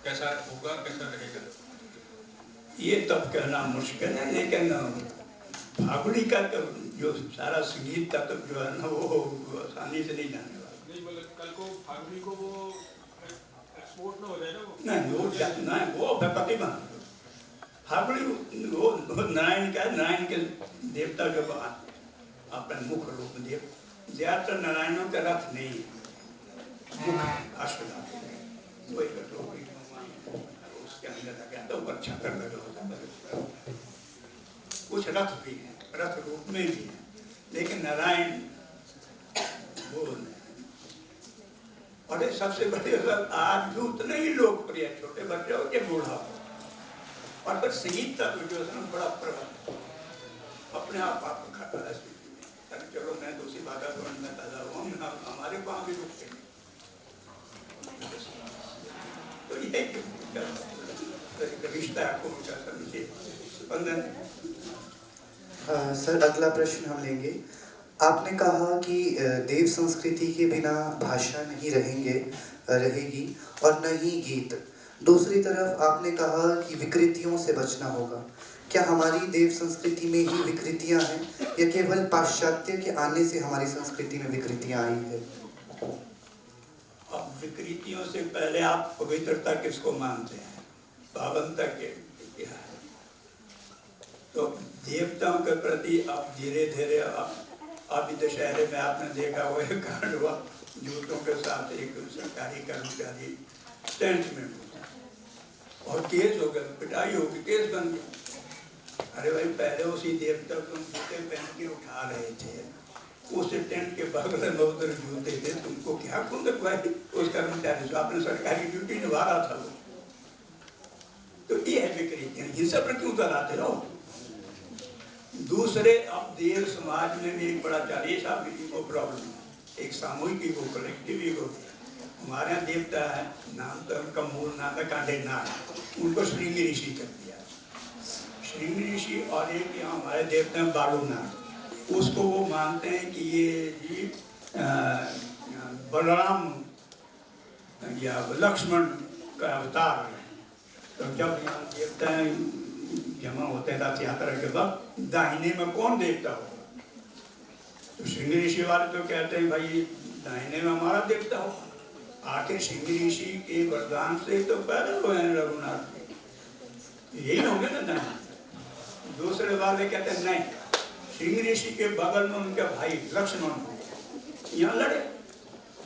कैसा होगा, कैसा रहेगा? ये तब कहना मुश्किल है, लेकिन फागुड़ी का तो जो सारा संगीत का तो जो है ना वो आसानी से नहीं जाने वाला। नहीं बोले कल को फागुड़ी को वो एक्सपोर्ट ना हो जाए ना वो? नहीं वो प्रतिमा फागुड़ी वो नारायण का, नारायण के देवता जो अपने मुख रूप देव, ज्यादातर नारायणों का रथ नहीं है, अष्टधातु वो एक उसके अंदर लगा तो ऊपर छाकर लगा होता है, कुछ रथ भी है, रथ रूप में भी है, लेकिन नारायण वो नहीं। और सबसे बड़ी आज भी उतने ही लोकप्रिय, छोटे बच्चे हो के बूढ़ा हो, और फिर संगीत का तो जो है बड़ा प्रभाव अपने आप खड़ा है। चलो मैं तो उसी बात में पैदा हुआ, हमारे वहाँ भी रुकते हैं, तो ये रिश्ता आपको उनका समझिए। सर अगला प्रश्न हम लेंगे। आपने कहा कि देव संस्कृति के बिना भाषा नहीं रहेगी और न ही गीत। दूसरी तरफ आपने कहा कि विकृतियों से बचना होगा। क्या हमारी देव संस्कृति में ही विकृतियां हैं या केवल पाश्चात्य के आने से हमारी संस्कृति में विकृतियां आई है? अब विकृतियों से पहले आप पवित्रता किसको मानते हैं? पावनता के क्या है? तो देवताओं के प्रति अब धीरे धीरे अभी दशहरे में आपने देखा हुआ है कांड हुआ, जूतों के साथ एक सरकारी कर्मचारी टेंट में और केस हो गया, पिटाई होगी, केस बन गया। अरे भाई पहले उसी देवता को जूते पहन के उठा रहे थे, उस टेंट के बगल में उधर जूते थे, तुमको क्या खुंदक भाई उस कर्मचारी से, आपने सरकारी ड्यूटी निभा रहा था वो। तो ये है विकृति, हिंसा पर क्यों कराते रहो? दूसरे अब देव समाज में भी एक बड़ा चालीस ईगो प्रॉब्लम है, एक सामूहिक ईगो, कलेक्टिव ईगो। हमारे यहाँ देवता है, नाम तो उनका मूल नाम है कांडेनाथ, उनको श्रृंगी ऋषि कर दिया, श्रृंगी ऋषि। और एक यहाँ हमारे देवता हैं बालूनाथ, उसको वो मानते हैं कि ये जी बलराम या लक्ष्मण का अवतार है। तो जब यहाँ देवता जमा होते हैं रथ यात्रा के वक्त, दाहिने में कौन देवता होगा? तो श्रृंगी ऋषि वाले तो कहते हैं भाई दाहिने में हमारा देवता हो। आखिर श्रृंगी ऋषि के वरदान से तो पैदा हुए हैं रघुनाथ, यही होंगे ना दाहिने। दूसरे वाले कहते हैं नहीं, श्रृंगी ऋषि के बगल में उनका भाई लक्ष्मण हो, यहाँ लड़े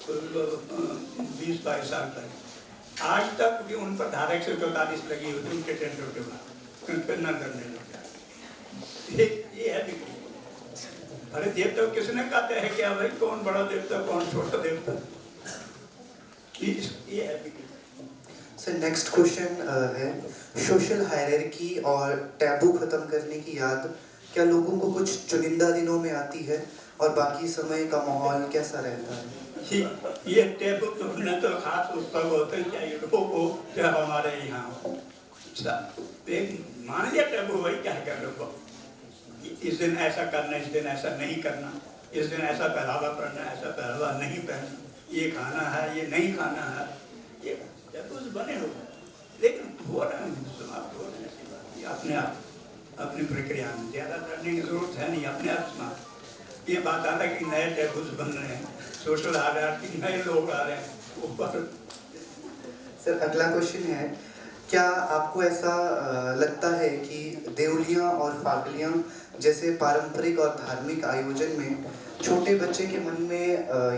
20-22 साल पहले, आज तक भी उन पर धारा 144 लगी होती उनके टेंटों के बाद, न करने लग जाए। ये है विकृति। अरे देवता किसने कहते हैं क्या भाई कौन बड़ा देवता कौन छोटा देवता? ये है विकृति। सर नेक्स्ट क्वेश्चन है, सोशल हायरार्की और टैबू खत्म करने की याद क्या लोगों को कुछ चुनिंदा दिनों में आती है और बाकी समय का माहौल कैसा रहता है? ये टैबू तो खास उत्सव होते हैं, क्या लोगों को क्या हमारे यहाँ मान लिया टैबू, भाई क्या कर लो, इस दिन ऐसा करना, इस दिन ऐसा नहीं करना, इस दिन ऐसा पहनावा पहनना, ऐसा पहनावा नहीं पहनना, ये खाना है, ये नहीं खाना है, ये टैबूज बने हो, लेकिन हो रहा है समाप्त हो रहे हैं अपने आप, अपनी प्रक्रिया में ज़्यादा करने की जरूरत है नहीं, अपने आप समाप्त। ये बात आता है कि नए टैबूज बन रहे हैं, सोशल हायरार्की, नए लोग आ रहे हैं ऊपर। सर अगला क्वेश्चन है, क्या आपको ऐसा लगता है कि देवलियां और फागलियां जैसे पारंपरिक और धार्मिक आयोजन में छोटे बच्चे के मन में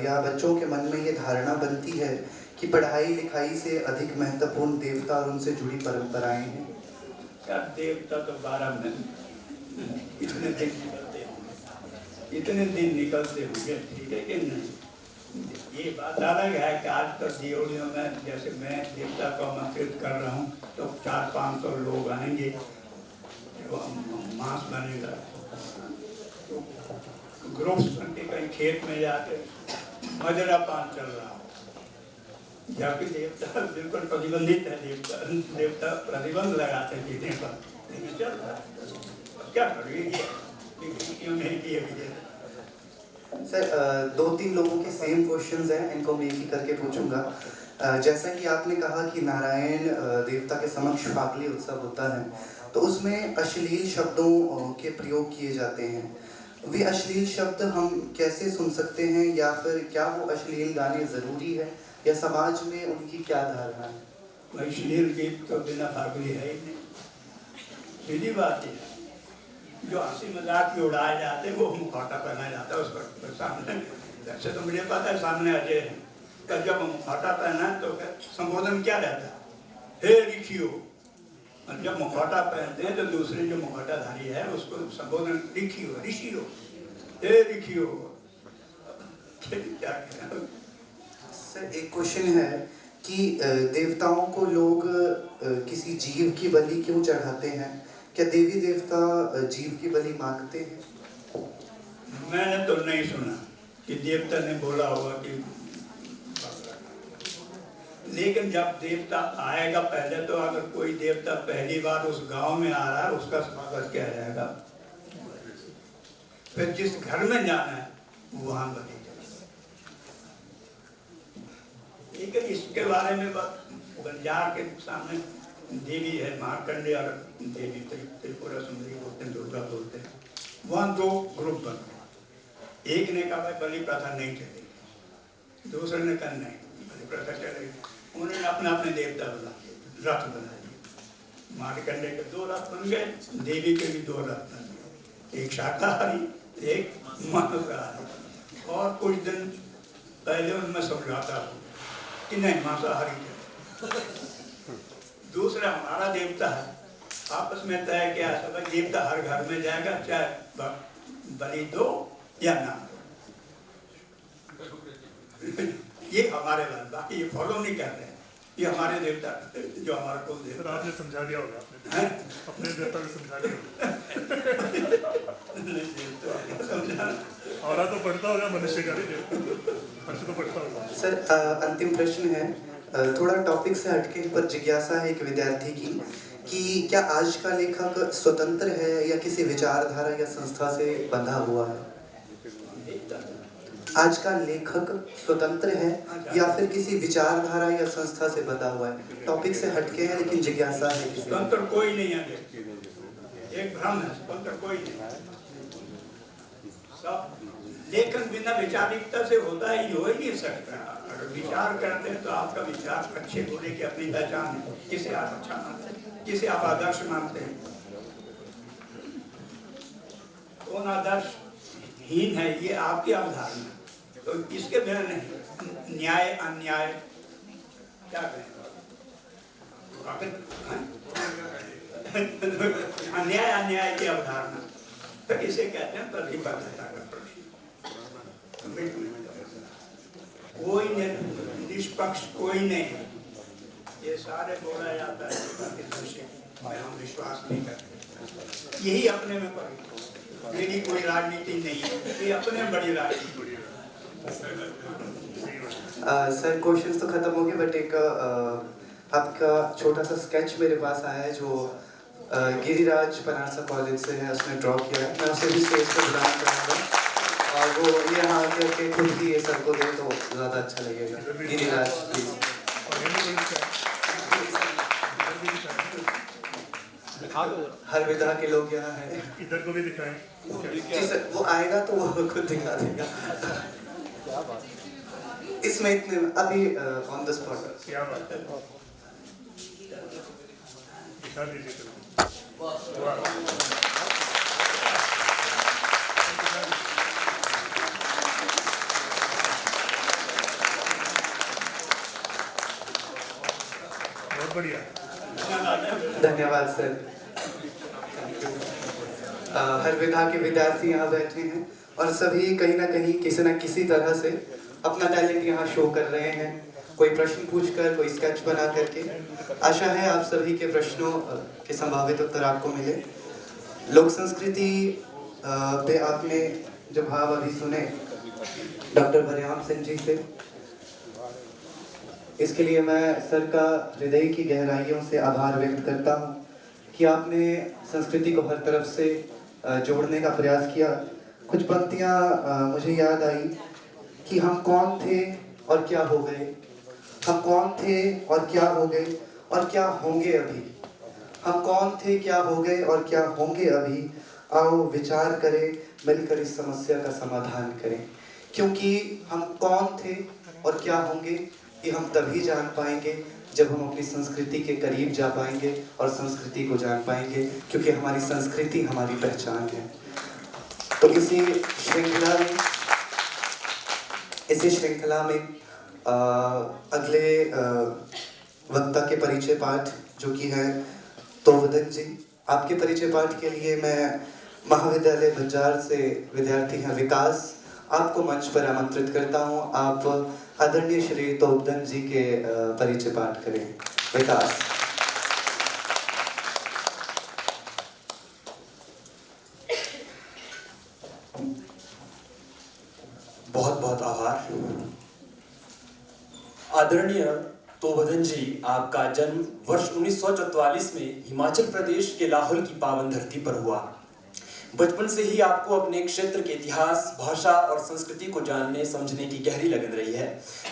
या बच्चों के मन में ये धारणा बनती है कि पढ़ाई लिखाई से अधिक महत्वपूर्ण देवता और उनसे जुड़ी परंपराएं हैं? क्या देवता तो 12 महीने इतने दिन निकलते होंगे, ठीक है कि नहीं? ये बात अलग है कि आज तक देवलियों में जैसे मैं देवता को आमंत्रित कर रहा हूँ तो 400-500 लोग आएंगे, मांस बनेगा, तो ग्रुप्स बन के कहीं खेत में जाके मजरा पान चल रहा हो, जबकि देवता बिल्कुल प्रतिबंधित है, देवता प्रतिबंध लगाते हैं जीने पर, लेकिन चल रहा है, क्या करेंगे? क्यों नहीं किए? सर 2-3 लोगों के सेम क्वेश्चंस हैं, इनको मैं एक ही करके पूछूंगा। जैसा कि आपने कहा कि नारायण देवता के समक्ष फागली उत्सव होता है, तो उसमें अश्लील शब्दों के प्रयोग किए जाते हैं। वे अश्लील शब्द हम कैसे सुन सकते हैं, या फिर क्या वो अश्लील गाने ज़रूरी है, या समाज में उनकी क्या धारणा है? अश्लील गीत तो बिना फागली है ही नहीं, सीधी बात है। जो हंसी मजाक की उड़ाए जाते हैं वो मुखौटा पहनाया जाता है उस पर सामने। वैसे तो मुझे पता है सामने अजय है, पर जब मुखौटा पहना है तो संबोधन क्या रहता है? हे ऋषियों। और जब मुखौटा पहनते हैं तो दूसरे जो मुखौटाधारी है उसको संबोधन ऋषियों, ऋषियों, हे ऋषियों। क्या करें? सर एक क्वेश्चन है कि देवताओं को लोग किसी जीव की बलि क्यों चढ़ाते हैं? क्या देवी देवता जीव की बलि मांगते हैं? मैंने तो नहीं सुना कि देवता ने बोला होगा कि, लेकिन जब देवता आएगा पहले तो अगर कोई देवता पहली बार उस गांव में आ रहा है उसका स्वागत किया जाएगा, फिर जिस घर में जाना है वहां बलि। लेकिन इसके बारे में बंजार के सामने देवी है मार्कंडे और देवी त्रिपुरा सुंदरी बोलते हैं, दुर्गा बोलते हैं। वहाँ दो ग्रुप बने। एक ने कहा भाई बलि प्रथा नहीं चलेगी, दूसरे ने कहा नहीं बलि प्रथा चलेगी। उन्होंने अपने अपने देवता रथ बना दिए। मार्कंडे के दो रथ बन गए, देवी के भी दो रथ बन गए, एक शाकाहारी एक मांसाहारी। और कुछ दिन पहले उनमें समझाता हूँ कि नहीं मांसाहारी दूसरा हमारा देवता है, आपस में तय किया सब देवता हर घर में जाएगा, चाहे बलि दो या ना दो। ये हमारे बात, बाकी ये फॉलो नहीं कर रहे हैं। ये हमारे देवता जो हमारा कुल देवता। आपने समझा दिया होगा, आपने अपने देवता को समझा दिया और तो पढ़ता होगा मनुष्य का भी तो पढ़ता होगा। सर अंतिम प्रश्न है, थोड़ा टॉपिक से हटके पर जिज्ञासा है एक विद्यार्थी की कि क्या आज का लेखक स्वतंत्र है या किसी विचारधारा या संस्था से बंधा हुआ है? आज का लेखक स्वतंत्र है या फिर किसी विचारधारा या संस्था से बंधा हुआ है? टॉपिक से हटके है लेकिन जिज्ञासा है। स्वतंत्र कोई नहीं है, एक भ्रम है, स्वतंत्र कोई नहीं। सब लेखन बिना विचारिकता से होता ही हो ही नहीं सकता। अगर विचार करते हैं तो आपका विचार अच्छे बुरे की अपनी पहचान है, किसे आप अच्छा मानते हैं, किसे आप आदर्श मानते हैं, कौन आदर्शहीन है ये आपकी अवधारणा। तो इसके बिना नहीं, न्याय अन्याय क्या कहें, अन्याय अन्याय की अवधारणा, तो इसे कहते हैं प्रतिबद्धता का प्रश्न। कोई निष्पक्ष कोई नहीं, ये सारे बोला जाता है हम विश्वास नहीं करते। यही अपने में पड़ी, मेरी कोई राजनीति नहीं है, ये अपने में बड़ी राजनीति। सर क्वेश्चंस तो खत्म हो गए, बट एक आपका छोटा सा स्केच मेरे पास आया है जो गिरिराज बनारसा कॉलेज से है, उसने ड्रॉ किया है। मैं उसे भी स्टेज पर बुलाना चाहूँगा और वो ये हाँ करके खुद ही ये सर को दे तो ज़्यादा अच्छा लगेगा। गिरिराज प्लीज। हर विधा के लोग यहाँ हैं। इधर को भी दिखाएं। जी सर, वो आएगा तो वो खुद दिखा देगा। इसमें इतने अभी ऑन द स्पॉट। क्या बात है, दिखा दीजिए। बहुत बढ़िया, धन्यवाद सर। हर विधा के विद्यार्थी यहाँ बैठे हैं और सभी कहीं ना कहीं किसी न किसी तरह से अपना टैलेंट यहाँ शो कर रहे हैं, कोई प्रश्न पूछकर, कोई स्केच बना करके। आशा है आप सभी के प्रश्नों के संभावित उत्तर आपको मिले। लोक संस्कृति पे आपने जो भाव अभी सुने डॉक्टर बरियाम सिंह जी से, इसके लिए मैं सर का हृदय की गहराइयों से आभार व्यक्त करता हूँ कि आपने संस्कृति को हर तरफ से जोड़ने का प्रयास किया। कुछ पंक्तियाँ मुझे याद आई कि हम कौन थे और क्या हो गए, हम कौन थे और क्या हो गए और क्या होंगे अभी। हम कौन थे, क्या हो गए और क्या होंगे अभी। आओ विचार करें, मिलकर इस समस्या का समाधान करें। क्योंकि हम कौन थे और क्या होंगे ये हम तभी जान पाएंगे जब हम अपनी संस्कृति के करीब जा पाएंगे और संस्कृति को जान पाएंगे, क्योंकि हमारी संस्कृति हमारी पहचान है। तो इसी श्रृंखला में अगले वक्ता के परिचय पाठ जो कि है तोवदन जी। आपके परिचय पाठ के लिए मैं महाविद्यालय बंजार से विद्यार्थी हैं विकास, आपको मंच पर आमंत्रित करता हूं। आप आदरणीय श्री तोवदन जी के परिचय पाठ करें। विकास। बहुत बहुत आभार। आदरणीय तोवदन जी, आपका जन्म वर्ष 1944 में हिमाचल प्रदेश के लाहौल की पावन धरती पर हुआ। बचपन से ही आपको अपने क्षेत्र के इतिहास, भाषा और संस्कृति को जानने समझने की गहरी लगन रही है।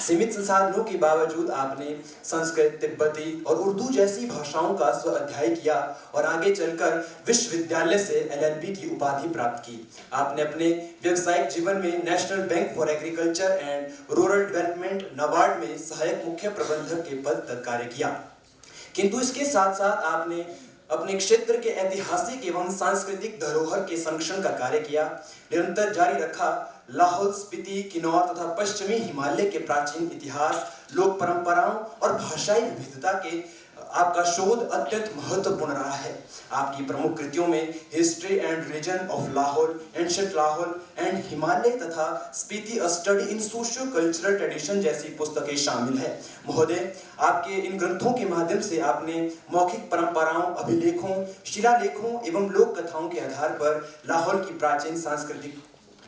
सीमित संसाधनों के बावजूद आपने संस्कृत, तिब्बती और उर्दू जैसी भाषाओं का स्व अध्यय किया और आगे चलकर विश्वविद्यालय से LLB की उपाधि प्राप्त की। आपने अपने व्यवसायिक जीवन में national bank for agriculture and rural development NABARD में सहायक मुख्य प्रबंधक के पद तक कार्य किया। किंतु इसके साथ साथ आपने अपने क्षेत्र के ऐतिहासिक एवं सांस्कृतिक धरोहर के संरक्षण का कार्य किया, निरंतर जारी रखा। लाहौल, स्पीति, किन्नौर तथा पश्चिमी हिमालय के प्राचीन इतिहास, लोक परंपराओं और भाषाई विविधता के आपका शोध अत्यंत महत्वपूर्ण रहा है। आपकी प्रमुख कृतियों में history and religion of Lahaul, ancient Lahaul and Himalaya तथा Spiti a study in socio cultural tradition जैसी पुस्तकें शामिल है। महोदय, आपके इन ग्रंथों के माध्यम से आपने मौखिक परंपराओं, अभिलेखों, शिलालेखों एवं लोक कथाओं के आधार पर लाहौल की प्राचीन सांस्कृतिक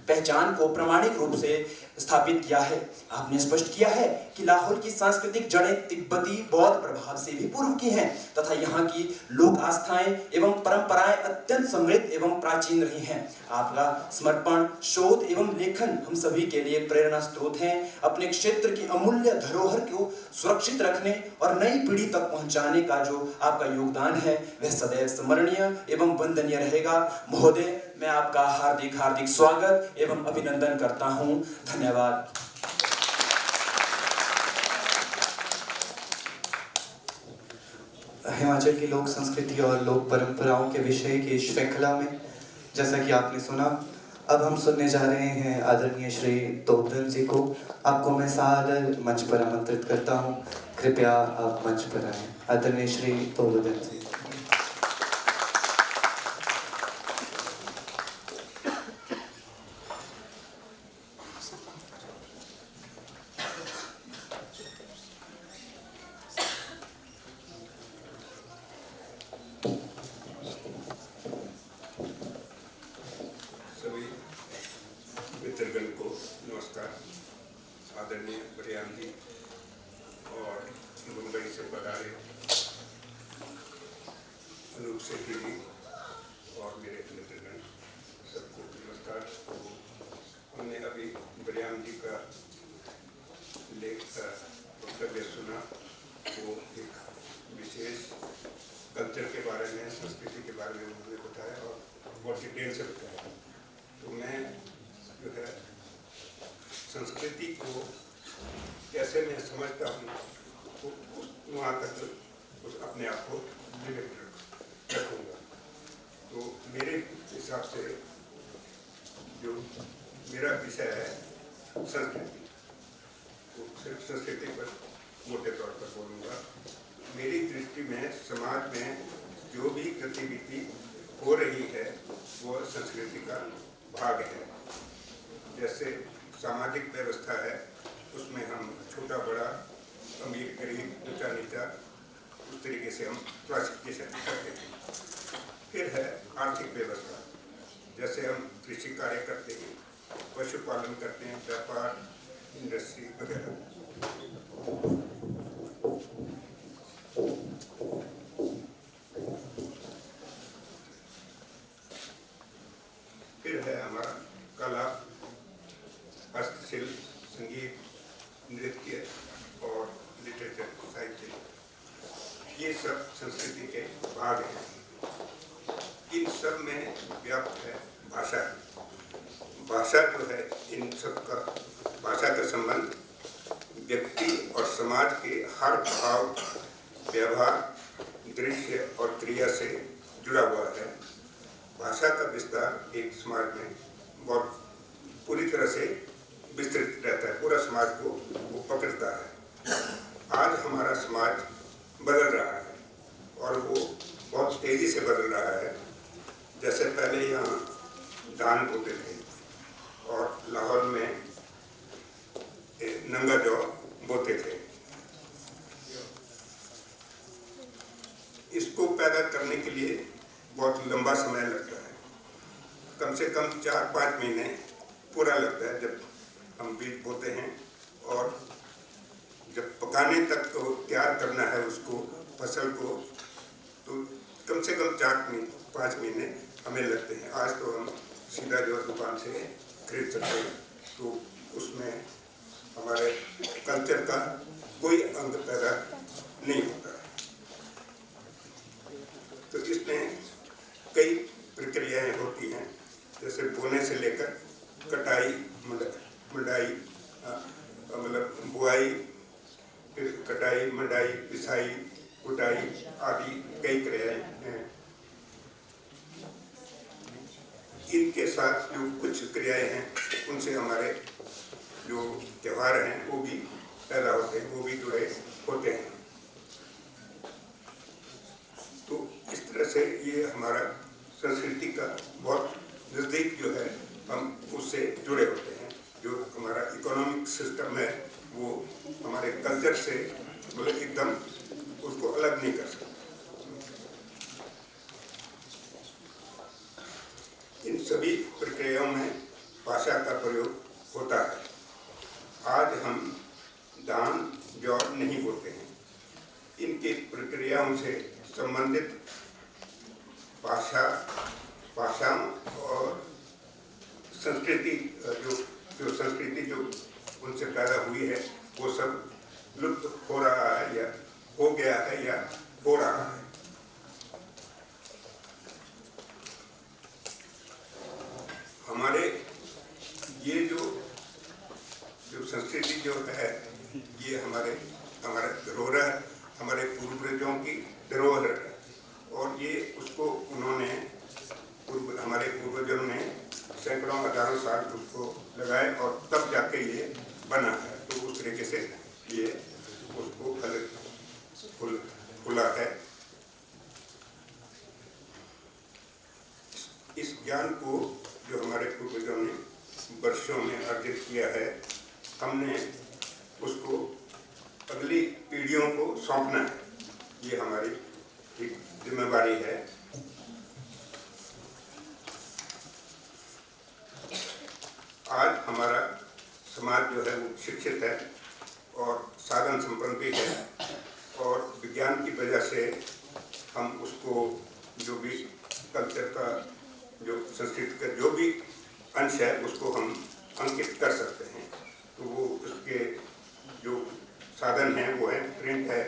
पहचान को प्रामाणिक रूप से स्थापित किया है। आपने स्पष्ट किया है कि लाहौल की सांस्कृतिक जड़ें तिब्बती बौद्ध प्रभाव से भी पूर्व की हैं तथा यहाँ की लोक आस्थाएं एवं परंपराएं अत्यंत समृद्ध एवं प्राचीन रही हैं। आपका समर्पण, शोध एवं लेखन हम सभी के लिए प्रेरणा स्रोत हैं। अपने क्षेत्र की अमूल्य धरोहर को सुरक्षित रखने और नई पीढ़ी तक पहुंचाने का जो आपका योगदान है वह सदैव स्मरणीय एवं वंदनीय रहेगा। महोदय, मैं आपका हार्दिक हार्दिक स्वागत एवं अभिनंदन करता हूं। धन्यवाद। हिमाचल की लोक संस्कृति और लोक परंपराओं के विषय की श्रृंखला में जैसा कि आपने सुना, अब हम सुनने जा रहे हैं आदरणीय श्री तोवदन जी को। आपको मैं सादर मंच पर आमंत्रित करता हूं, कृपया आप मंच पर आएं। आदरणीय श्री तोवदन जी। सभी मित्रगण को नमस्कार। आदरणीय बरियाम जी और मुंबई से पधारे अनूप सेठी जी और मेरे मित्रगण सबको नमस्कार। हमने अभी बरियाम जी का वक्तव्य सुना। वो एक विशेष कल्चर के बारे में, संस्कृति के बारे में उन्होंने बताया और बहुत डिटेल से बताया। तो मैं जो है संस्कृति को कैसे मैं समझता हूँ तो वहाँ तक उस अपने आप को लिमिट रखूँगा। तो मेरे हिसाब से जो मेरा विषय है संस्कृति, तो सिर्फ संस्कृति पर मोटे तौर पर बोलूँगा। मेरी दृष्टि में समाज में जो भी गतिविधि हो रही है वो संस्कृति का भाग है। जैसे सामाजिक व्यवस्था है, उसमें हम छोटा बड़ा, अमीर गरीब, ऊंचा नीचा, उस तरीके से हम क्लासिफिकेशन करते हैं। फिर है आर्थिक व्यवस्था, जैसे हम कृषि कार्य करते हैं, पशुपालन करते हैं, व्यापार, इंडस्ट्री वगैरह। फिर है हमारा कला, हस्तशिल्प, संगीत, नृत्य और लिटरेचर। संस्कृति के भाग हैं। इन सब में व्याप्त है भाषा। भाषा जो है, इन सब का भाषा का संबंध व्यक्ति और समाज के हर भाव, व्यवहार, दृश्य और क्रिया से जुड़ा हुआ है। भाषा का विस्तार एक समाज में बहुत पूरी तरह से विस्तृत रहता है, पूरा समाज को वो पकड़ता है। आज हमारा समाज बदल रहा है और वो बहुत तेजी से बदल रहा है। जैसे पहले यहाँ धान बोते थे और लाहौर में नंगा जौ बोते थे। इसको पैदा करने के लिए बहुत लंबा समय लगता है, कम से कम 4-5 महीने पूरा लगता है जब हम बीज बोते हैं, और जब पकाने तक तो तैयार करना है उसको, फसल को, तो कम से कम 4-5 महीने हमें लगते हैं। आज तो हम सीधा जो दुकान से खरीद सकते हैं, तो उसमें हमारे कल्चर का कोई अंग पैदा नहीं होता। तो इसमें कई प्रक्रियाएं होती हैं, जैसे बोने से लेकर कटाई, मंडाई, मतलब बुआई, फिर कटाई, मंडाई, पिसाई, कुटाई आदि कई क्रियाएं हैं। इनके साथ जो कुछ क्रियाएं हैं, उनसे हमारे जो त्योहार हैं वो भी पैदा होते हैं, वो भी जुड़े होते हैं। तो इस तरह से ये हमारा संस्कृति का बहुत नज़दीक जो है, हम उससे जुड़े होते हैं। जो हमारा इकोनॉमिक सिस्टम है वो हमारे कल्चर से मतलब एकदम उसको अलग नहीं कर सकते। इन सभी प्रक्रियाओं में भाषा का प्रयोग होता है। आज हम धान जौ नहीं बोते हैं। इनकी प्रक्रियाओं से संबंधित भाषाओं और संस्कृति जो संस्कृति जो उनसे पैदा हुई है, वो सब लुप्त हो रहा है या हो गया है या हो रहा है। हमारे ये जो संस्कृति जो है, ये हमारा धरोहर है, हमारे पूर्वजों की धरोहर है, और ये उसको उन्होंने हमारे पूर्वजों ने सैकड़ों हजारों साल उसको लगाए और तब जाके ये बना है। तो उस तरीके से ये उसको खुला है। इस ज्ञान को जो हमारे पूर्वजों ने वर्षों में अर्जित किया है, हमने उसको अगली पीढ़ियों को सौंपना है। ये हमारी एक जिम्मेवारी है। आज हमारा समाज जो है वो शिक्षित है और साधन संपन्न भी है, और विज्ञान की वजह से हम उसको जो भी कल्चर का, जो संस्कृति का जो भी अंश है, उसको हम अंकित कर सकते हैं। तो वो उसके जो साधन हैं वो है प्रिंट है,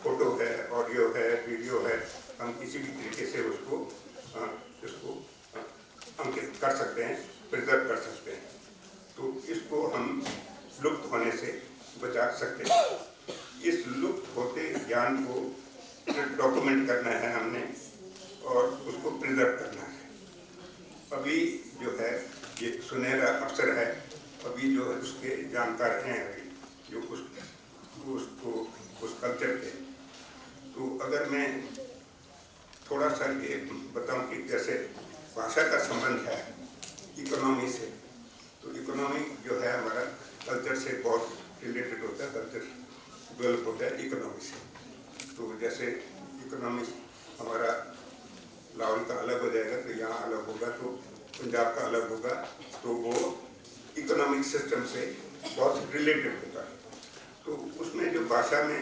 फोटो है, ऑडियो है, वीडियो है। हम किसी भी तरीके से उसको अंकित कर सकते हैं, प्रिजर्व कर सकते हैं। तो इसको हम लुप्त होने से बचा सकते हैं। इस लुप्त होते ज्ञान को डॉक्यूमेंट करना है हमने, और उसको प्रिजर्व करना है। अभी जो है ये सुनहरा अवसर है। अभी जो है उसके जानकार हैं, अभी जो उस कल्चर के। तो अगर मैं थोड़ा सा ये बताऊं कि जैसे भाषा का संबंध है इकोनॉमी से, तो इकोनॉमी जो है हमारा कल्चर से बहुत रिलेटेड होता है। कल्चर डेवलप होता है इकोनॉमी से। तो जैसे इकोनॉमी हमारा लाहौर का अलग हो जाएगा तो यहाँ अलग होगा, तो पंजाब का अलग होगा, तो वो इकोनॉमिक सिस्टम से बहुत रिलेटेड होता है। तो उसमें जो भाषा में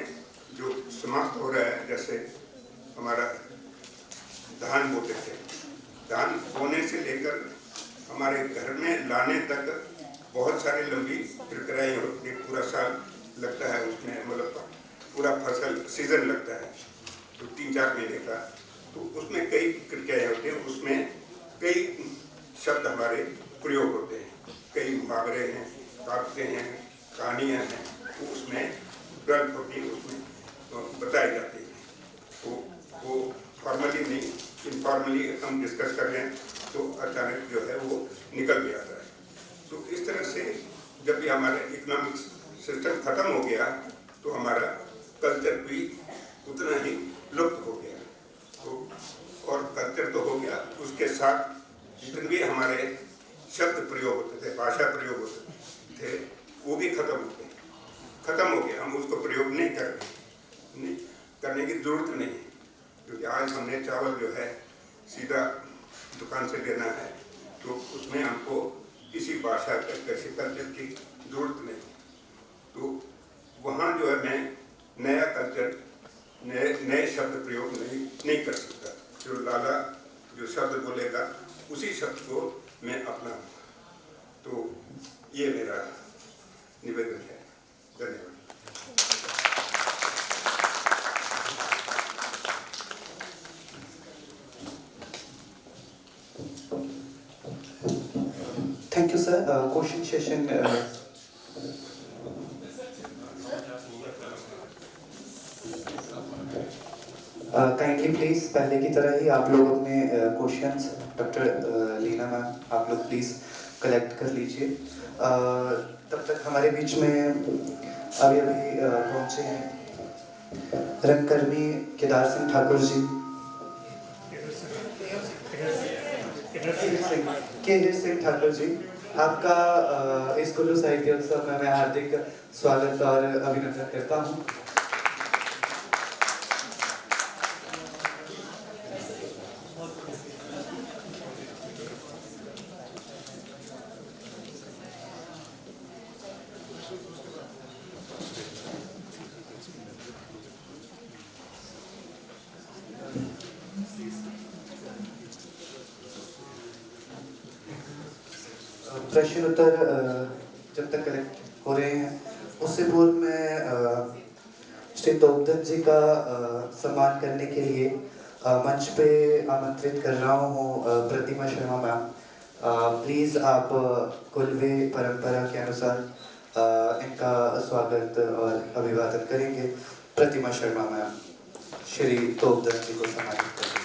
जो समाप्त हो रहा है, जैसे हमारा धान बोते थे, धान बोने से लेकर हमारे घर में लाने तक बहुत सारी लंबी प्रक्रियाएं होती है। पूरा साल लगता है उसमें, मतलब पूरा फसल सीजन लगता है। तो 3-4 महीने का, तो उसमें कई क्रियाएँ होती हैं, उसमें कई शब्द हमारे प्रयोग होते हैं, कई मुहावरे हैं, कहावतें हैं, कहानियाँ हैं, वो उसमें ग्रंथ होती है, उसमें बताई जाती है। तो वो फॉर्मली नहीं, इनफॉर्मली हम डिस्कस कर रहे हैं तो अचानक जो है वो निकल भी आता है। तो इस तरह से जब भी हमारा इकोनॉमिक सिस्टम खत्म हो गया तो हमारा कल्चर भी उतना ही लुप्त हो गया। तो और कल्चर तो हो गया, उसके साथ जितने भी हमारे शब्द प्रयोग होते थे, भाषा प्रयोग होते थे, वो भी खत्म हो गया। हम उसको प्रयोग नहीं कर रहे, नहीं करने की जरूरत नहीं है, क्योंकि आज हमने चावल जो है सीधा दुकान से लेना है, तो उसमें हमको किसी भाषा कैसे कल्चर की जरूरत नहीं। तो वहाँ जो है मैं नया कल्चर, नए शब्द प्रयोग नहीं कर सकता। जो लाला जो शब्द बोलेगा उसी शब्द को मैं अपनाऊंगा। तो ये मेरा निवेदन है। धन्यवाद। Thank you sir. Question session kindly please पहले की तरह ही आप लोग अपने क्वेश्चंस डॉक्टर लीना मैम आप लोग प्लीज कलेक्ट कर लीजिए। तब तक हमारे बीच में अभी पहुंचे हैं रंगकर्मी केदार सिंह ठाकुर जी। केदार सिंह ठाकुर जी, आपका इस कुल्लू साहित्योत्सव में मैं हार्दिक स्वागत और अभिनंदन करता हूँ। प्रश्न उत्तर जब तक कलेक्ट हो रहे हैं उससे पूर्व मैं श्री तोपदन जी का सम्मान करने के लिए मंच पे आमंत्रित कर रहा हूँ प्रतिमा शर्मा मैम। प्लीज़ आप कुलवे परंपरा के अनुसार इनका स्वागत और अभिवादन करेंगे। प्रतिमा शर्मा मैम श्री तोपदन जी को सम्मानित करेंगे।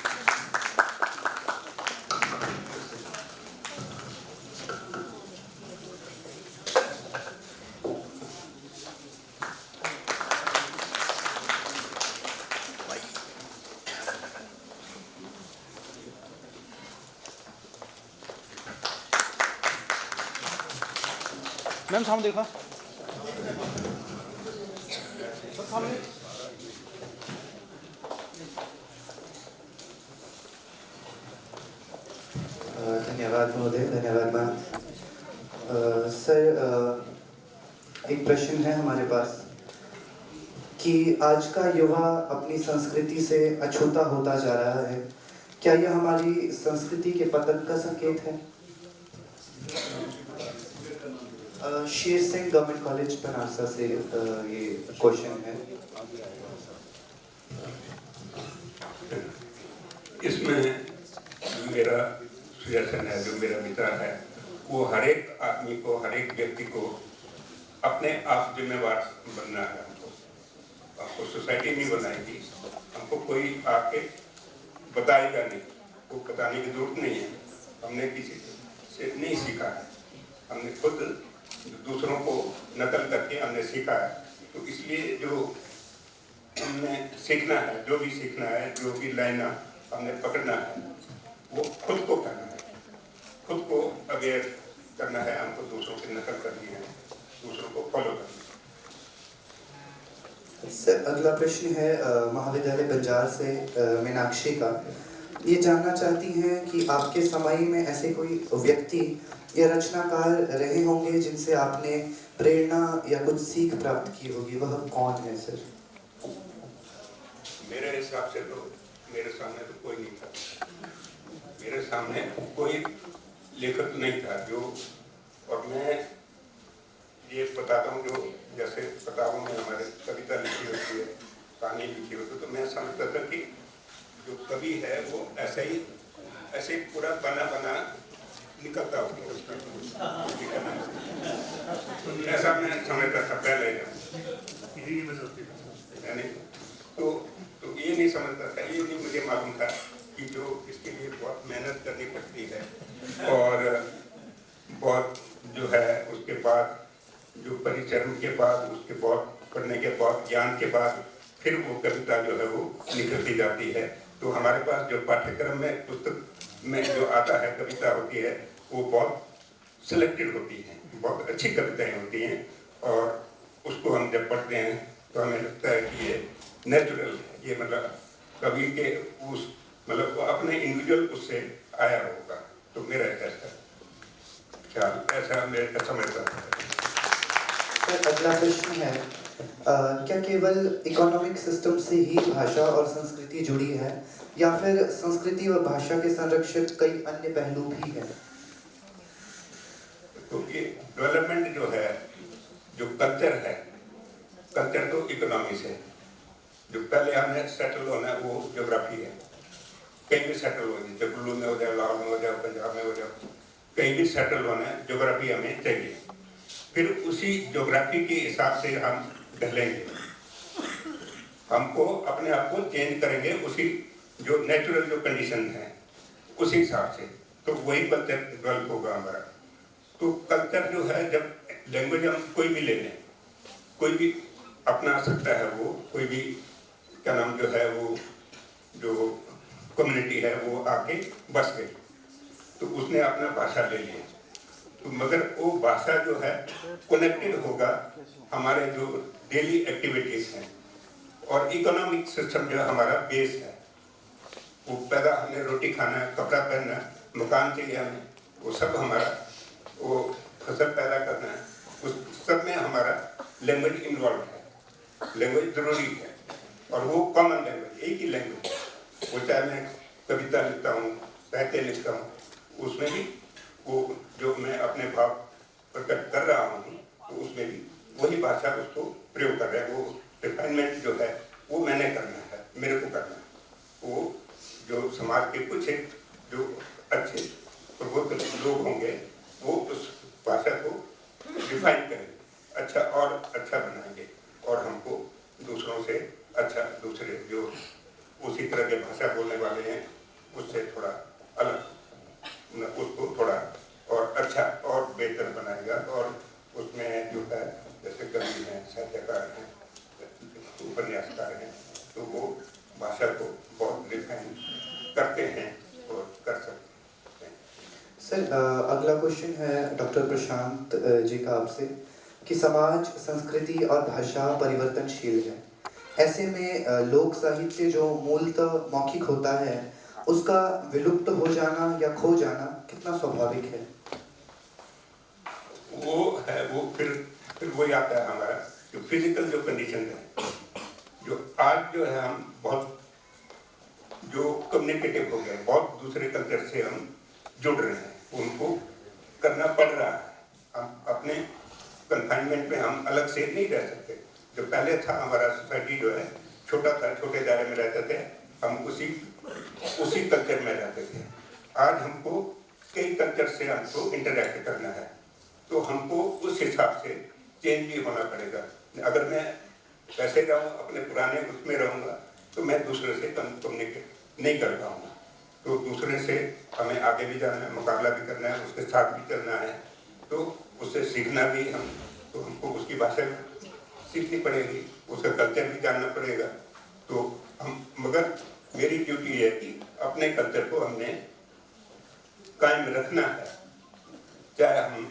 मैम सामने देखा धन्यवाद महोदय, धन्यवाद मैम। सर एक प्रश्न है हमारे पास कि आज का युवा अपनी संस्कृति से अछूता होता जा रहा है, क्या यह हमारी संस्कृति के पतन का संकेत है? शेर सिंह गवर्नमेंट कॉलेज बनारसा से ये क्वेश्चन है। इसमें मेरा सुजन है, जो मेरा विचार है, वो हर एक आदमी को, हर एक व्यक्ति को अपने आप जिम्मेवार बनना है। हमको सोसाइटी नहीं बनाएगी, हमको कोई आके बताएगा नहीं, वो बताने की जरूरत नहीं है। हमने किसी से नहीं सीखा है, हमने खुद दूसरों को नकल करके हमने सीखा है। तो इसलिए जो हमने सीखना है, जो भी सीखना है, जो भी लाइना हमने पकड़ना है, वो खुद को करना है, खुद को अवेयर करना है। हमको दूसरों की नकल करनी है, दूसरों को फॉलो करना है। सर अगला प्रश्न है महाविद्यालय बंजार से मीनाक्षी का। ये जानना चाहती हैं कि आपके समय में ऐसे कोई व्यक्ति या रचनाकार रहे होंगे जिनसे आपने प्रेरणा या कुछ सीख प्राप्त की होगी, वह कौन है सर? मेरे हिसाब से तो मेरे सामने तो कोई नहीं था, मेरे सामने कोई लेखक नहीं था जो, और मैं ये बताता हूँ जो जैसे किताबों में हमारे कविता लिखी होती है, कहानी लिखी हो तो मैं समझता था कि जो कवि है वो ऐसे पूरा बना बना निकलता होगा ऐसा मैं समझता था पहले। यही नजर थी। यानी तो ये नहीं समझता था, ये नहीं मुझे मालूम था कि जो इसके लिए बहुत मेहनत करनी पड़ती है और बहुत जो है उसके बाद जो परिचरण के बाद उसके बहुत पढ़ने के बाद ज्ञान के बाद फिर वो कविता जो है वो निकलती जाती है। तो हमारे पास जो पाठ्यक्रम में पुस्तक में जो आता है कविता होती है वो बहुत सिलेक्टेड होती है, बहुत अच्छी कविताएं होती हैं और उसको हम जब पढ़ते हैं तो हमें लगता है कि ये नेचुरल है, ये मतलब कवि के उस मतलब वो अपने इंडिविजुअल उससे आया होगा। तो मेरा ऐसा ख्याल ऐसा मेरे समझता है। सर अगला प्रश्न है, क्या केवल इकोनॉमिक सिस्टम से ही भाषा और संस्कृति जुड़ी है या फिर संस्कृति और भाषा के संरक्षक कई अन्य पहलू भी हैं? तो ये डेवलपमेंट जो है, जो कल्चर है, कल्चर तो इकोनॉमी से जो पहले हमें सेटल होना है वो ज्योग्राफी है। कहीं भी सेटल हो जाए, कुल्लू में हो जाए, लाहौर में हो जाए, पंजाब में हो जाए, कहीं भी सेटल होना है ज्योग्राफी हमें चाहिए। फिर उसी ज्योग्राफी के हिसाब से हम ढलेंगे, हमको अपने आप को चेंज करेंगे उसी जो नेचुरल जो कंडीशन है उसी हिसाब से, तो वही कल्चर डेवलप होगा हमारा। तो कल्चर जो है, जब लैंग्वेज हम कोई भी ले लें, कोई भी अपना सकता है, वो कोई भी क्या नाम जो है वो जो कम्युनिटी है वो आके बस गई, तो उसने अपना भाषा ले लिया। तो मगर वो भाषा जो है कनेक्टेड होगा हमारे जो डेली एक्टिविटीज हैं और इकोनॉमिक सिस्टम जो हमारा बेस है, वो पैदा हमें रोटी खाना, कपड़ा पहनना, मकान चाहिए हमें, वो सब हमारा वो फसल पैदा करना है, उस सब में हमारा लैंग्वेज इन्वॉल्व है। लैंग्वेज जरूरी है और वो कॉमन लैंग्वेज, एक ही लैंग्वेज है। वो चाहे मैं कविता लिखता हूँ, साहित्य लिखता हूँ, उसमें भी वो जो मैं अपने भाव प्रकट कर रहा हूँ तो उसमें भी वही भाषा उसको प्रयोग कर रहा है। वो रिफाइनमेंट जो है वो मैंने करना है, मेरे को करना है। वो जो समाज के कुछ एक जो अच्छे प्रबुद्ध लोग होंगे वो उस भाषा को डिफाइन करेंगे, अच्छा और अच्छा बनाएंगे और हमको दूसरों से अच्छा, दूसरे जो उसी तरह के भाषा बोलने वाले हैं उससे थोड़ा अलग, उसको थोड़ा और अच्छा और बेहतर बनाएगा। और उसमें जो है जैसे कवि हैं, साहित्यकार हैं, उपन्यासकार हैं, तो वो भाषा को बहुत डिफाइन करते हैं और कर सकते हैं। सर अगला क्वेश्चन है डॉक्टर प्रशांत जी का आपसे कि समाज, संस्कृति और भाषा परिवर्तनशील है। ऐसे में लोक साहित्य जो मूलतः मौखिक होता है उसका विलुप्त हो जाना या खो जाना कितना स्वाभाविक है? वो है वो फिर वही आता है हमारा जो फिजिकल जो कंडीशन है, जो आज जो है हम बहुत जो कम्युनिकेटिव हो गए, बहुत दूसरे कल्चर से हम जुड़ रहे हैं, उनको करना पड़ रहा है। हम अपने कन्फाइनमेंट में हम अलग से नहीं रह सकते। जो पहले था हमारा सोसाइटी जो है छोटा था, छोटे दायरे में रहते थे, हम उसी कल्चर में रहते थे। आज हमको कई कल्चर से हमको इंटरेक्ट करना है, तो हमको उस हिसाब से चेंज भी होना पड़ेगा। अगर मैं वैसे रहूँ, अपने पुराने उसमें रहूँगा, तो मैं दूसरे से कम्युनिकेट नहीं कर पाऊँगा। तो दूसरे से हमें आगे भी जाना है, मुकाबला भी करना है, उसके साथ भी चलना है, तो उससे सीखना भी तो हमको उसकी भाषा सीखनी पड़ेगी, उसका कल्चर भी जानना पड़ेगा। तो हम मगर मेरी ड्यूटी है कि अपने कल्चर को हमने कायम रखना है। चाहे हम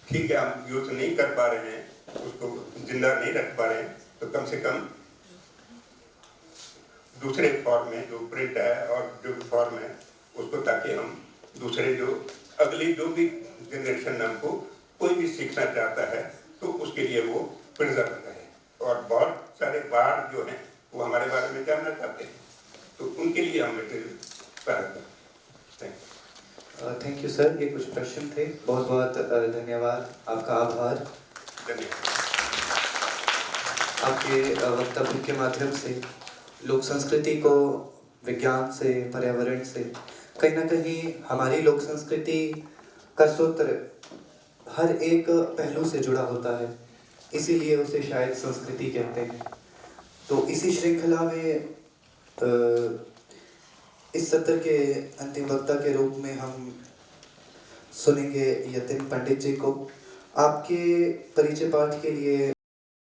ठीक है हम यूज नहीं कर पा रहे हैं, उसको जिंदा नहीं रख पा रहे हैं, तो कम से कम दूसरे फॉर्म में जो प्रिंट है और जो फॉर्म है उसको, ताकि हम दूसरे जो अगली जो भी जनरेशन हमको कोई भी सीखना चाहता है तो उसके लिए वो प्रिजर्व रहे। और बहुत सारे बाहर जो हैं वो हमारे बारे में जानना चाहते हैं, तो उनके लिए हम मटेरियल पैदा करें। थैंक यू सर, ये कुछ प्रश्न थे। बहुत बहुत धन्यवाद, आपका आभार। धन्यवाद। आपके वक्तव्य के माध्यम से लोक संस्कृति को विज्ञान से, पर्यावरण से, कहीं ना कहीं हमारी लोक संस्कृति का सूत्र हर एक पहलू से जुड़ा होता है, इसीलिए उसे शायद संस्कृति कहते हैं। तो इसी श्रृंखला में इस सत्र के अंतिम वक्ता के रूप में हम सुनेंगे यतिन पंडित जी को। आपके परिचय पाठ के लिए